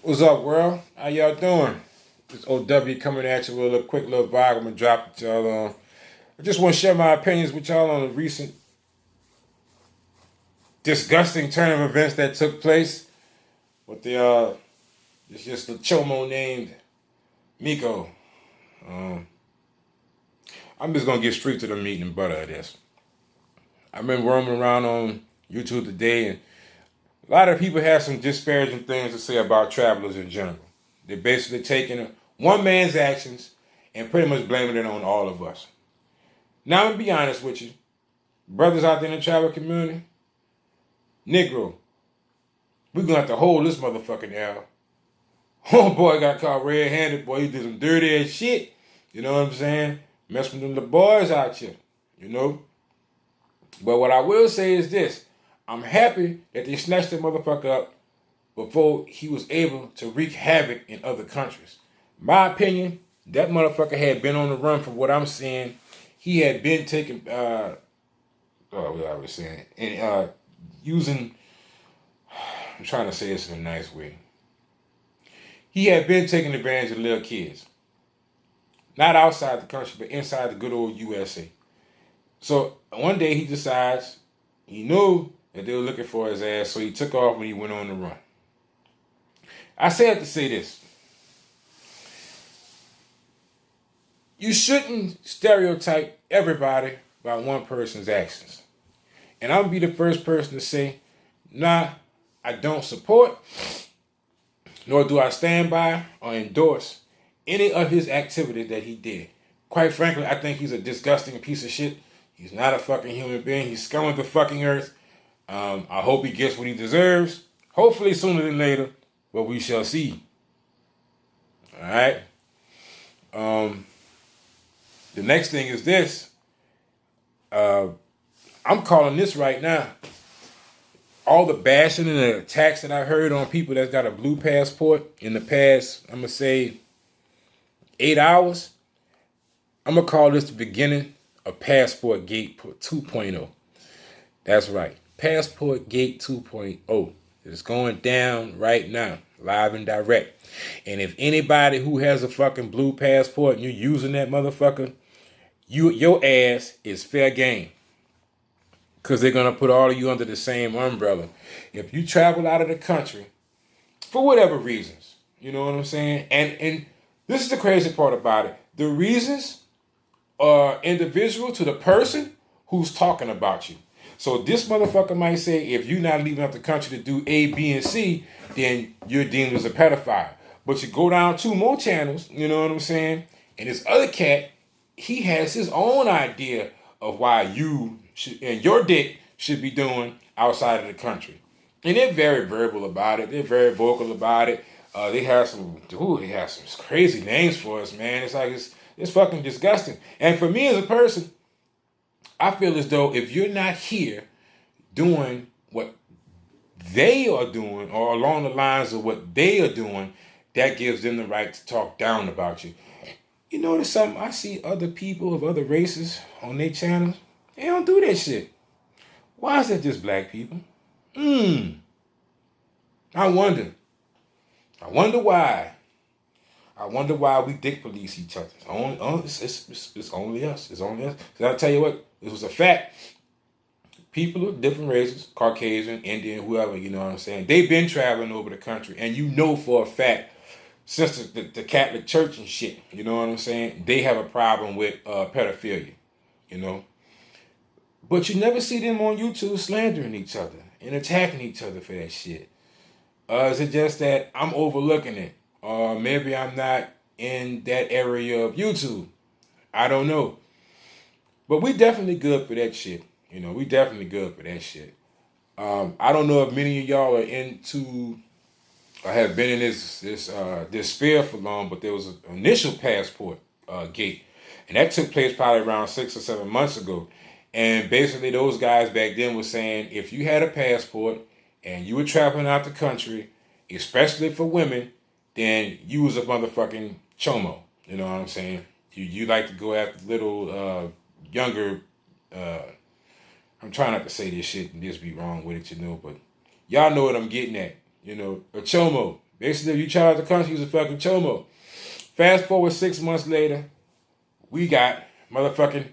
What's up, world? How y'all doing? This OW coming at you with a quick little vibe. I'm gonna drop it, y'all on. I just want to share my opinions with y'all on the recent disgusting turn of events that took place with it's just a chomo named Miko. Um, I'm just gonna get straight to the meat and butter of this. I've been roaming around on YouTube today, and a lot of people have some disparaging things to say about travelers in general. They're basically taking one man's actions and pretty much blaming it on all of us. Now, I'm gonna be honest with you, brothers out there in the travel community, Negro, we gonna have to hold this motherfucking L. Oh boy, got caught red-handed. Boy, he did some dirty ass shit. You know what I'm saying? Mess with them the boys out here. You know. But what I will say is this: I'm happy that they snatched the motherfucker up before he was able to wreak havoc in other countries. My opinion, that motherfucker had been on the run from what I'm seeing. He had been taking, what I was saying, and using, I'm trying to say this in a nice way. He had been taking advantage of little kids. Not outside the country, but inside the good old USA. So one day he decides, he knew that they were looking for his ass, so he took off when he went on the run. I say that to say this. You shouldn't stereotype everybody by one person's actions. And I'll be the first person to say, nah, I don't support, nor do I stand by or endorse any of his activities that he did. Quite frankly, I think he's a disgusting piece of shit. He's not a fucking human being. He's scum of the fucking earth. I hope he gets what he deserves. Hopefully sooner than later, but we shall see. All right. The next thing is this. I'm calling this right now. All the bashing and the attacks that I heard on people that's got a blue passport in the past, I'm going to say 8 hours. I'm going to call this the beginning of Passport Gate 2.0. That's right. Passport Gate 2.0 is going down right now, live and direct. And if anybody who has a fucking blue passport and you're using that motherfucker, your ass is fair game. Because they're going to put all of you under the same umbrella. If you travel out of the country, for whatever reasons, you know what I'm saying? And this is the crazy part about it. The reasons are individual to the person who's talking about you. So this motherfucker might say, if you're not leaving out the country to do A, B, and C, then you're deemed as a pedophile. But you go down 2 more channels, you know what I'm saying? And this other cat, he has his own idea of why you should, and your dick should be doing outside of the country. And they're very verbal about it. They're very vocal about it. They have some crazy names for us, man. It's like, it's fucking disgusting. And for me as a person, I feel as though if you're not here doing what they are doing or along the lines of what they are doing, that gives them the right to talk down about you. You notice something? I see other people of other races on their channels. They don't do that shit. Why is that just black people? I wonder. I wonder why. I wonder why we dick police each other. It's only us. It's only us. Because I'll tell you what, it was a fact. People of different races, Caucasian, Indian, whoever, you know what I'm saying, they've been traveling over the country. And you know for a fact, since the Catholic Church and shit, you know what I'm saying, they have a problem with pedophilia, you know. But you never see them on YouTube slandering each other and attacking each other for that shit. Is it just that I'm overlooking it? Or maybe I'm not in that area of YouTube. I don't know. But we definitely good for that shit. You know, we definitely good for that shit. I don't know if many of y'all are into or have been in this sphere for long, but there was an initial passport gate. And that took place probably around 6 or 7 months ago. And basically those guys back then were saying if you had a passport and you were traveling out the country, especially for women, then you was a motherfucking chomo. You know what I'm saying? You like to go after little younger, I'm trying not to say this shit and just be wrong with it, you know, but y'all know what I'm getting at. You know, a chomo. Basically, if you child out the country, he's a fucking chomo. Fast forward 6 months later, we got motherfucking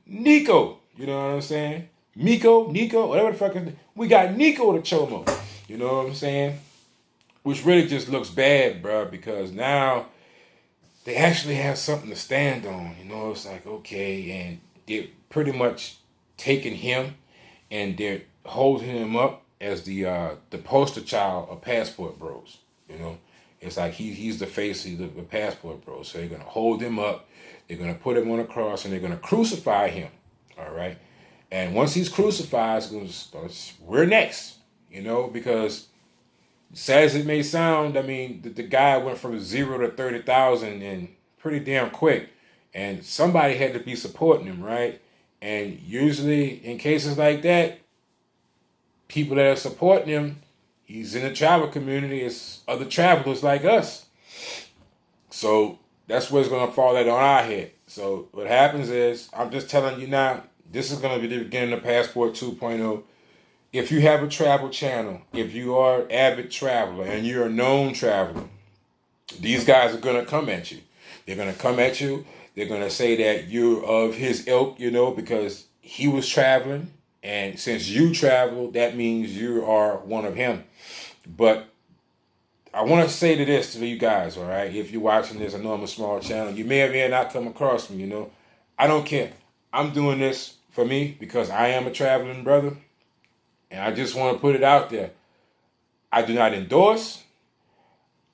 Nico. You know what I'm saying? Nico, whatever the fuck is. We got Nico the chomo. You know what I'm saying? Which really just looks bad, bro, because now they actually have something to stand on. You know, it's like, okay, and they're pretty much taking him and they're holding him up as the poster child of Passport Bros. You know, it's like he's the face of the Passport Bros. So they're gonna hold him up, they're gonna put him on a cross, and they're gonna crucify him. All right, and once he's crucified, we're next. You know, because sad as it may sound, I mean, the guy went from 0 to 30,000 and pretty damn quick. And somebody had to be supporting him, right? And usually in cases like that, people that are supporting him, he's in the travel community, it's other travelers like us. So that's what's going to fall out on our head. So what happens is, I'm just telling you now, this is going to be the beginning of Passport 2.0. If you have a travel channel, if you are an avid traveler and you're a known traveler, these guys are going to come at you. They're going to come at you. They're going to say that you're of his ilk, you know, because he was traveling. And since you travel, that means you are one of him. But I want to say to you guys, all right, if you're watching this, I know I'm a small channel. You may or may not come across me, you know. I don't care. I'm doing this for me because I am a traveling brother. And I just want to put it out there. I do not endorse,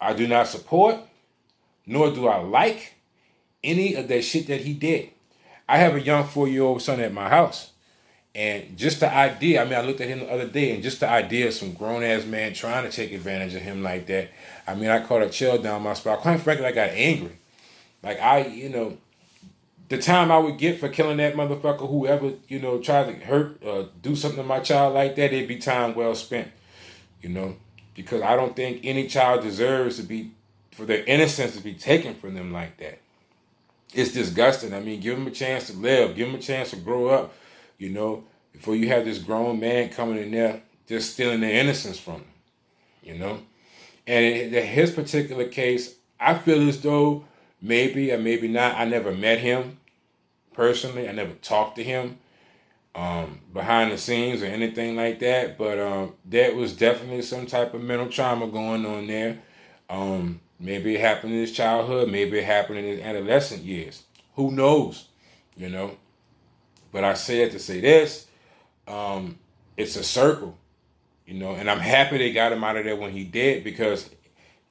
I do not support, nor do I like any of that shit that he did. I have a young 4-year-old son at my house. And just the idea, I mean, I looked at him the other day, and just the idea of some grown-ass man trying to take advantage of him like that, I mean, I caught a chill down my spine. Quite frankly, I got angry. Like, the time I would get for killing that motherfucker, whoever, you know, tried to hurt or do something to my child like that, it'd be time well spent, you know, because I don't think any child deserves for their innocence to be taken from them like that. It's disgusting. I mean, give them a chance to live, give them a chance to grow up, you know, before you have this grown man coming in there just stealing their innocence from them, you know. And in his particular case, I feel as though maybe or maybe not, I never met him personally. I never talked to him behind the scenes or anything like that. But there was definitely some type of mental trauma going on there. Maybe it happened in his childhood. Maybe it happened in his adolescent years. Who knows? You know. But I say it to say this. It's a circle. You know. And I'm happy they got him out of there when he did, because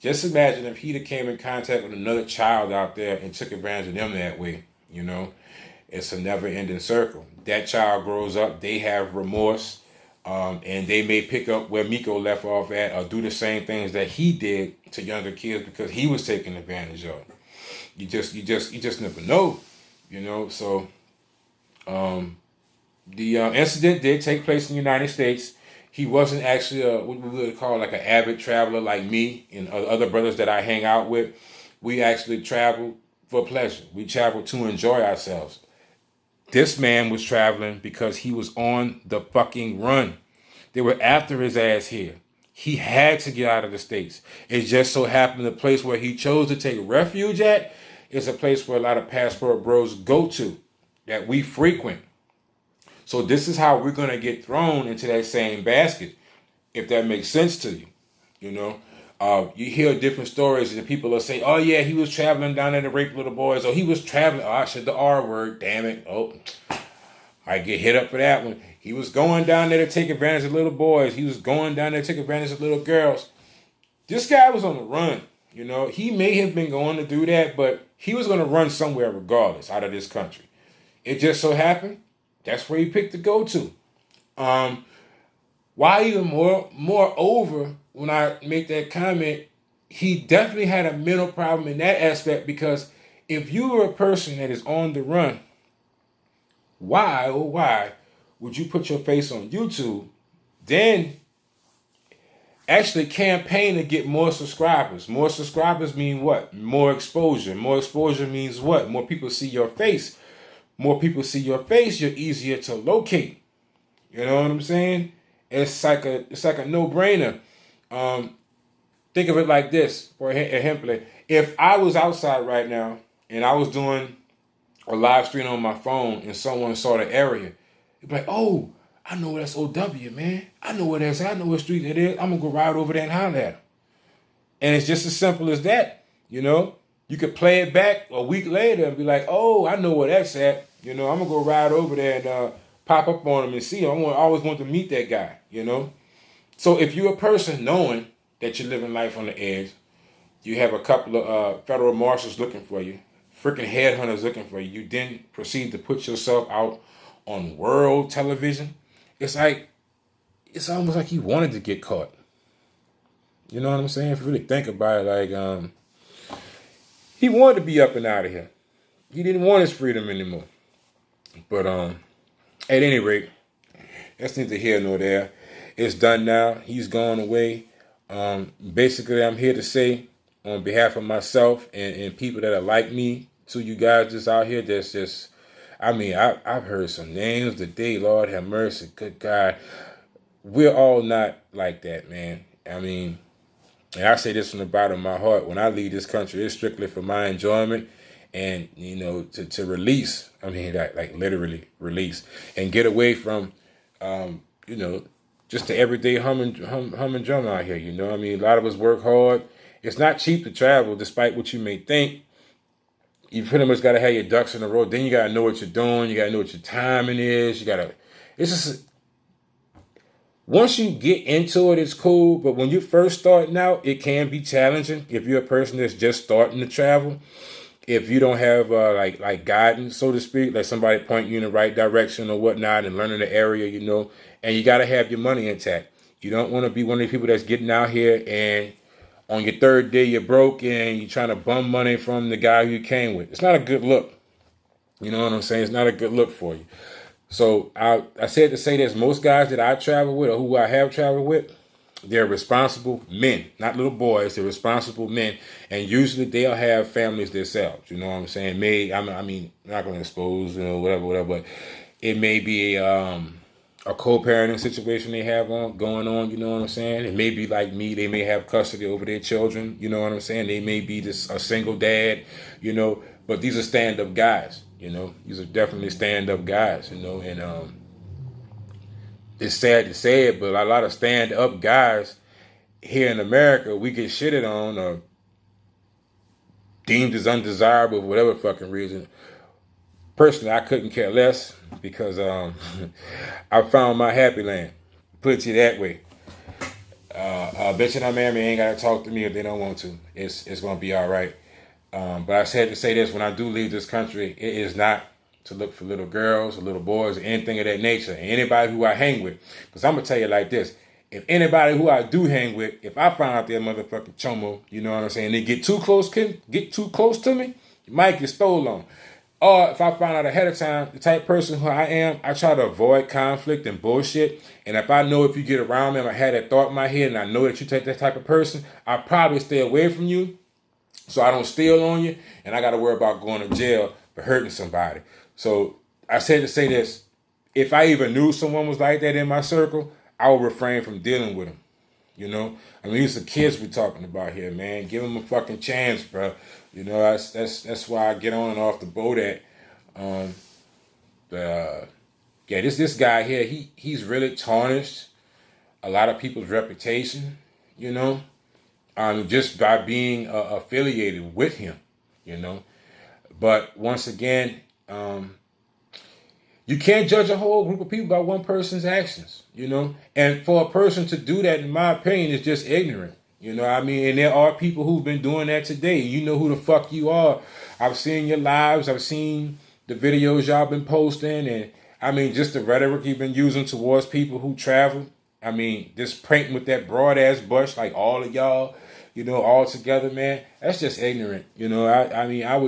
just imagine if he'd have came in contact with another child out there and took advantage of them that way. You know. It's a never-ending circle. That child grows up, they have remorse, and they may pick up where Mikos left off at, or do the same things that he did to younger kids because he was taken advantage of. You just never know, you know. So, the incident did take place in the United States. He wasn't actually what we would call like an avid traveler like me and other brothers that I hang out with. We actually traveled for pleasure. We traveled to enjoy ourselves. This man was traveling because he was on the fucking run. They were after his ass here. He had to get out of the States. It just so happened the place where he chose to take refuge at is a place where a lot of Passport Bros go to, that we frequent. So this is how we're going to get thrown into that same basket, if that makes sense to you, you know. You hear different stories and people will say, oh yeah, he was traveling down there to rape little boys. Or he was traveling, I said the R word, damn it. Oh, might get hit up for that one. He was going down there to take advantage of little boys. He was going down there to take advantage of little girls. This guy was on the run, you know. He may have been going to do that, but he was going to run somewhere regardless out of this country. It just so happened, that's where he picked to go to. Why even moreover, when I make that comment, he definitely had a mental problem in that aspect, because if you were a person that is on the run, why would you put your face on YouTube, then actually campaign to get more subscribers? More subscribers mean what? More exposure. More exposure means what? More people see your face. More people see your face, you're easier to locate. You know what I'm saying? It's like a no-brainer. Think think of it like this, for example, if I was outside right now and I was doing a live stream on my phone and someone saw the area, it'd be like, oh, I know where that's OW, man. I know where that's at. I know what street it is. I'm going to go right over there and holler at them. And it's just as simple as that, you know. You could play it back a week later and be like, oh, I know where that's at. You know, I'm going to go right over there and pop up on him and see him. I always want to meet that guy, you know. So if you're a person knowing that you're living life on the edge, you have a couple of federal marshals looking for you, freaking headhunters looking for you, you then proceed to put yourself out on world television, it's almost like he wanted to get caught. You know what I'm saying? If you really think about it, like, he wanted to be up and out of here. He didn't want his freedom anymore. But at any rate, that's neither here nor there. It's done now. He's gone away. Basically, I'm here to say, on behalf of myself and people that are like me, to you guys just out here, that's just, I mean, I've heard some names today, Lord have mercy, good God. We're all not like that, man. I mean, and I say this from the bottom of my heart, when I leave this country, it's strictly for my enjoyment and, you know, to release, I mean, like literally release and get away from, you know, just the everyday hum and drum out here, you know. I mean, a lot of us work hard. It's not cheap to travel, despite what you may think. You pretty much got to have your ducks in a row. Then you got to know what you're doing. You got to know what your timing is. It's just, once you get into it, it's cool. But when you're first starting out, it can be challenging. If you're a person that's just starting to travel, if you don't have like guidance, so to speak, like somebody point you in the right direction or whatnot and learning the area, you know, and you got to have your money intact. You don't want to be one of the people that's getting out here and on your third day you're broke and you're trying to bum money from the guy who you came with. It's not a good look. You know what I'm saying? It's not a good look for you. So I said to say this, most guys that I travel with or who I have traveled with, they're responsible men, not little boys. They're responsible men. And usually they'll have families themselves. You know what I'm saying? I mean, not going to expose, you know, whatever, but it may be a co-parenting situation they have going on, you know what I'm saying? It may be like me, they may have custody over their children, you know what I'm saying? They may be just a single dad, you know, but these are stand-up guys, you know? These are definitely stand-up guys, you know, and it's sad to say it, but a lot of stand-up guys here in America, we get shitted on or deemed as undesirable for whatever fucking reason. Personally, I couldn't care less because I found my happy land. Put it to you that way. Bitch and I marry ain't gotta talk to me if they don't want to. It's gonna be all right. But I said to say this: when I do leave this country, it is not to look for little girls or little boys or anything of that nature. And anybody who I hang with, because I'm gonna tell you like this: if anybody who I do hang with, if I find out they're motherfucking chomo, you know what I'm saying, they get too close to me, you might get stole on. Or if I find out ahead of time, the type of person who I am, I try to avoid conflict and bullshit. And if I know if you get around me, if I had that thought in my head and I know that you take that type of person, I'll probably stay away from you so I don't steal on you. And I got to worry about going to jail for hurting somebody. So I said to say this: if I even knew someone was like that in my circle, I would refrain from dealing with them. You know, I mean, these are kids we're talking about here, man. Give them a fucking chance, bro. You know, that's why I get on and off the boat at. Yeah, this guy here, he's really tarnished a lot of people's reputation. You know, just by being affiliated with him. You know, but once again, you can't judge a whole group of people by one person's actions, you know? And for a person to do that, in my opinion, is just ignorant. You know what I mean? And there are people who've been doing that today. You know who the fuck you are. I've seen your lives. I've seen the videos y'all been posting. And, I mean, just the rhetoric you've been using towards people who travel. I mean, just pranking with that broad-ass bush like all of y'all, you know, all together, man. That's just ignorant. You know, I mean, I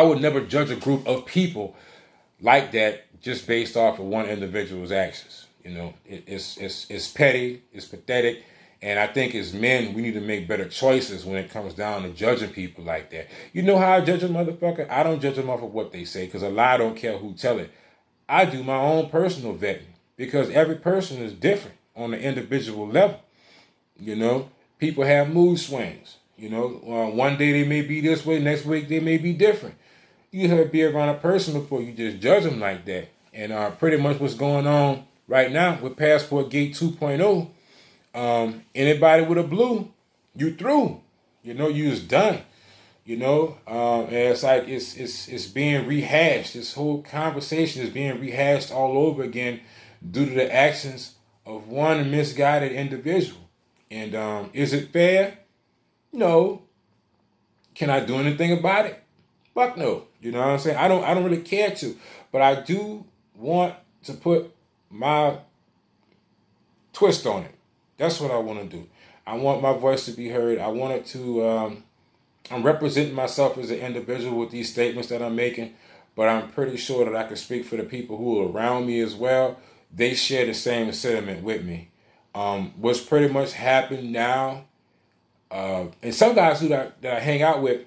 would never judge a group of people like that just based off of one individual's actions. You know, it's petty, it's pathetic, and I think as men we need to make better choices when it comes down to judging people like that. You know how I judge a motherfucker? I don't judge them off of what they say, because a lie don't care who tell it. I do my own personal vetting, because every person is different on an individual level. You know, People have mood swings. You know, one day they may be this way, next week they may be different. You have to be around a person before you just judge them like that. And pretty much what's going on right now with Passport Gate 2.0, anybody with a blue, you through. You know, you just done. You know, and it's like it's being rehashed. This whole conversation is being rehashed all over again due to the actions of one misguided individual. And is it fair? No. Can I do anything about it? Fuck no. You know what I'm saying? I don't really care to, but I do want to put my twist on it. That's what I want to do. I want my voice to be heard. I want it to. I'm representing myself as an individual with these statements that I'm making, but I'm pretty sure that I can speak for the people who are around me as well. They share the same sentiment with me. What's pretty much happened now, and some guys that I hang out with,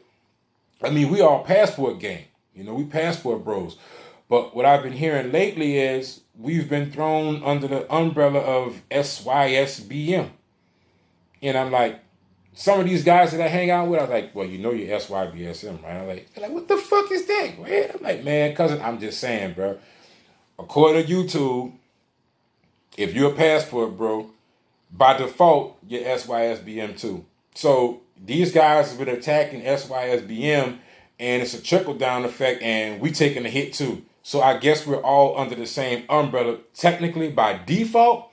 I mean, we all passport gang. You know, we passport bros. But what I've been hearing lately is we've been thrown under the umbrella of SYSBM. And I'm like, some of these guys that I hang out with, I was like, well, you know you're SYBSM, right? I'm like, they're like, what the fuck is that, man? I'm like, man, cousin, I'm just saying, bro. According to YouTube, if you're a passport bro, by default, you're SYSBM too. So these guys have been attacking SYSBM, and it's a trickle-down effect, and we taking a hit too. So I guess we're all under the same umbrella, technically by default,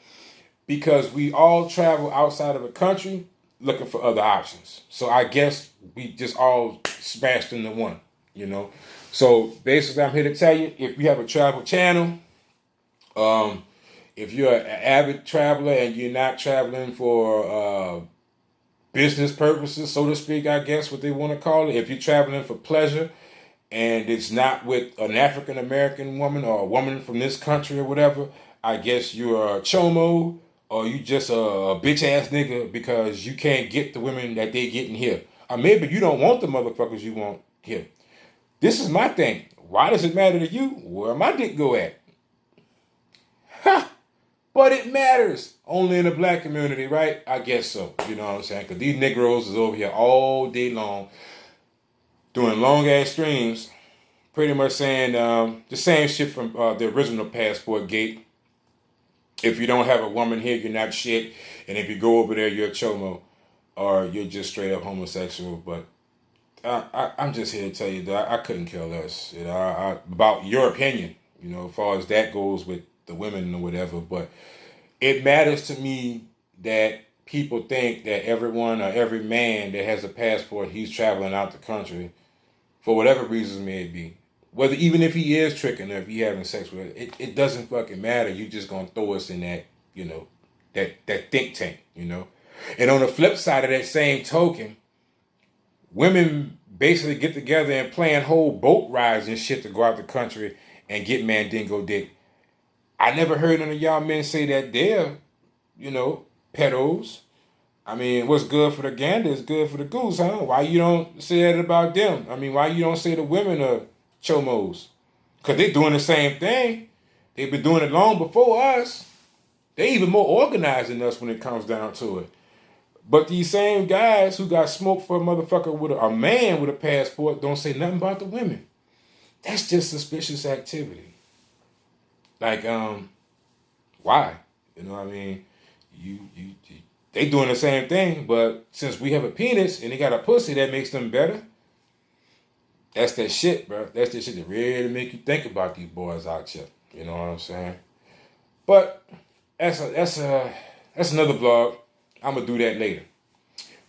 because we all travel outside of the country looking for other options. So I guess we just all smashed into one, you know. So basically, I'm here to tell you, if you have a travel channel, if you're an avid traveler and you're not traveling for business purposes, so to speak, I guess what they want to call it. If you're traveling for pleasure and it's not with an African American woman or a woman from this country or whatever, I guess you're a chomo, or you just a bitch ass nigga because you can't get the women that they getting here. Or maybe you don't want the motherfuckers you want here. This is my thing. Why does it matter to you where my dick go at? Ha! But it matters. Only in the black community, right? I guess so. You know what I'm saying? Because these Negroes is over here all day long doing long ass streams, pretty much saying the same shit from the original Passport Gate. If you don't have a woman here, you're not shit. And if you go over there, you're a chomo. Or you're just straight up homosexual. But I'm just here to tell you that I couldn't care less. You know, about your opinion, you know, as far as that goes with the women or whatever. But it matters to me that people think that everyone or every man that has a passport, he's traveling out the country for whatever reasons may be. Whether even if he is tricking or if he having sex with her, it doesn't fucking matter. You just gonna throw us in that, you know, that think tank, you know. And on the flip side of that same token, women basically get together and plan whole boat rides and shit to go out the country and get mandingo dick. I never heard none of y'all men say that they're, you know, pedos. I mean, what's good for the gander is good for the goose, huh? Why you don't say that about them? I mean, why you don't say the women are chomos? Because they're doing the same thing. They've been doing it long before us. They even more organized than us when it comes down to it. But these same guys who got smoked for a motherfucker with a man with a passport don't say nothing about the women. That's just suspicious activity. Like, why? You know what I mean? They doing the same thing, but since we have a penis and they got a pussy that makes them better, that's that shit, bro. That's that shit that really make you think about these boys out here. You know what I'm saying? But that's another vlog. I'm gonna do that later.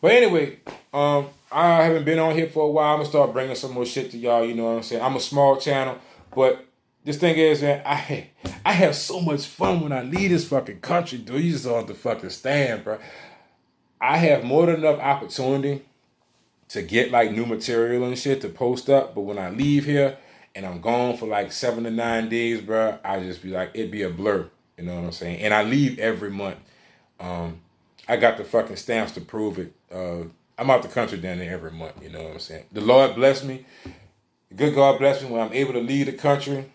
But anyway, I haven't been on here for a while. I'm gonna start bringing some more shit to y'all. You know what I'm saying? I'm a small channel, but this thing is, man, I have so much fun when I leave this fucking country, dude. You just don't have to fucking stand, bro. I have more than enough opportunity to get like new material and shit to post up, but when I leave here and I'm gone for like 7 to 9 days, bro, I just be like, it'd be a blur. You know what I'm saying? And I leave every month. I got the fucking stamps to prove it. I'm out the country down there every month. You know what I'm saying? The Lord bless me. The good God bless me when I'm able to leave the country,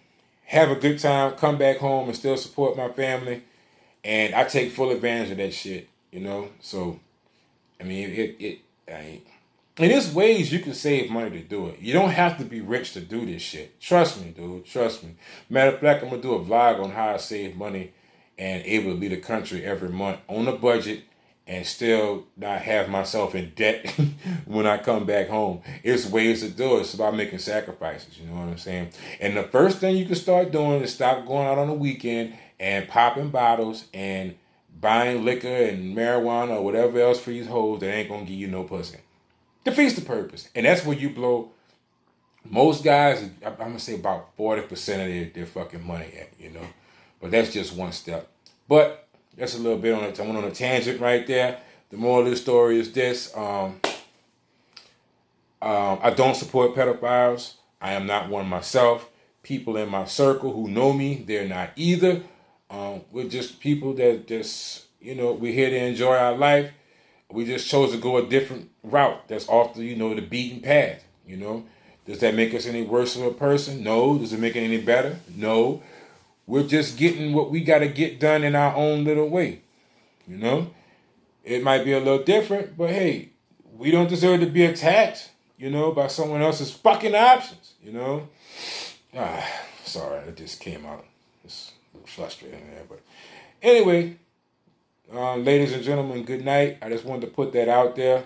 have a good time, come back home and still support my family. And I take full advantage of that shit, you know? So I mean, there's ways you can save money to do it. You don't have to be rich to do this shit. Trust me, dude. Trust me. Matter of fact, I'm gonna do a vlog on how I save money and able to leave the country every month on a budget and still not have myself in debt when I come back home. It's ways to do it. It's about making sacrifices. You know what I'm saying? And the first thing you can start doing is stop going out on the weekend and popping bottles and buying liquor and marijuana or whatever else for these hoes that ain't gonna give you no pussy. Defeats the purpose. And that's where you blow most guys, I'm gonna say about 40% of their fucking money at, you know. But that's just one step. But that's a little bit on it. I went on a tangent right there. The moral of the story is this. I don't support pedophiles. I am not one myself. People in my circle who know me, they're not either. We're just people that just, you know, we're here to enjoy our life. We just chose to go a different route that's off the, you know, the beaten path, you know. Does that make us any worse of a person? No. Does it make it any better? No. We're just getting what we got to get done in our own little way, you know. It might be a little different, but hey, we don't deserve to be attacked, you know, by someone else's fucking options, you know. Sorry, it just came out. It's a little frustrating there, but anyway, ladies and gentlemen, good night. I just wanted to put that out there.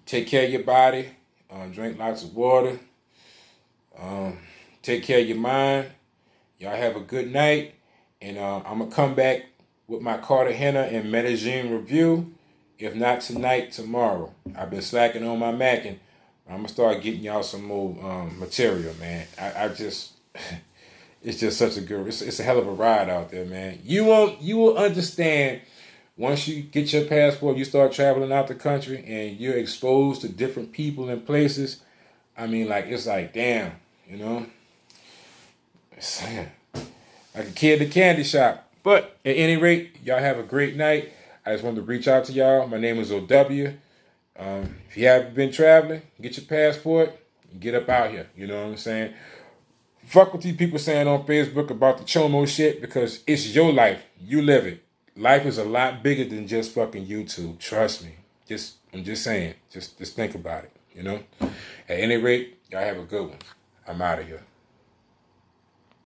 Take care of your body. Drink lots of water. Take care of your mind. Y'all have a good night. And I'm going to come back with my Cartagena and Medellin review. If not tonight, tomorrow. I've been slacking on my Mackin'. I'm going to start getting y'all some more material, man. I just... It's just such a good... It's a hell of a ride out there, man. You will understand once you get your passport, you start traveling out the country, and you're exposed to different people and places. I mean, like, it's like, damn, you know? It's like a kid at the candy shop. But at any rate, y'all have a great night. I just wanted to reach out to y'all. My name is OW. If you haven't been traveling, get your passport and get up out here. You know what I'm saying? Fuck what these people saying on Facebook about the Chomo shit, because it's your life. You live it. Life is a lot bigger than just fucking YouTube. Trust me. I'm just saying. Just think about it. You know? At any rate, y'all have a good one. I'm out of here.